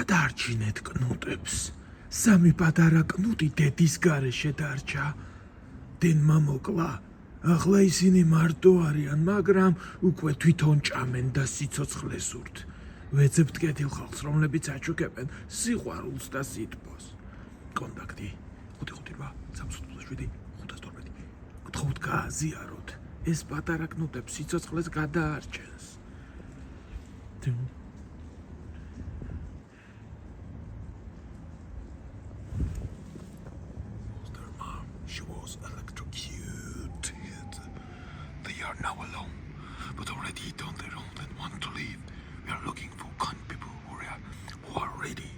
გადაარჩინეთ კნუტებს. სამი პატარა კნუტი დედის გარეშე დარჩა. დენმა მოკლა. ახლა ისინი მარტო არიან, მაგრამ უკვე თვითონ ჭამენ და სიცოცხლეს ურთ. ვეძებთ კეთილ ხალხს, რომლებიც აჩუქებენ სიყვარულს და სითბოს. კონტაქტი 558 512 გთხოვთ გააზიაროთ. ეს პატარა კნუტებს სიცოცხლეს გადაარჩენს. Their mom, she was electrocuted. They are now alone, but already on their own and want to leave. We are looking for kind people who are ready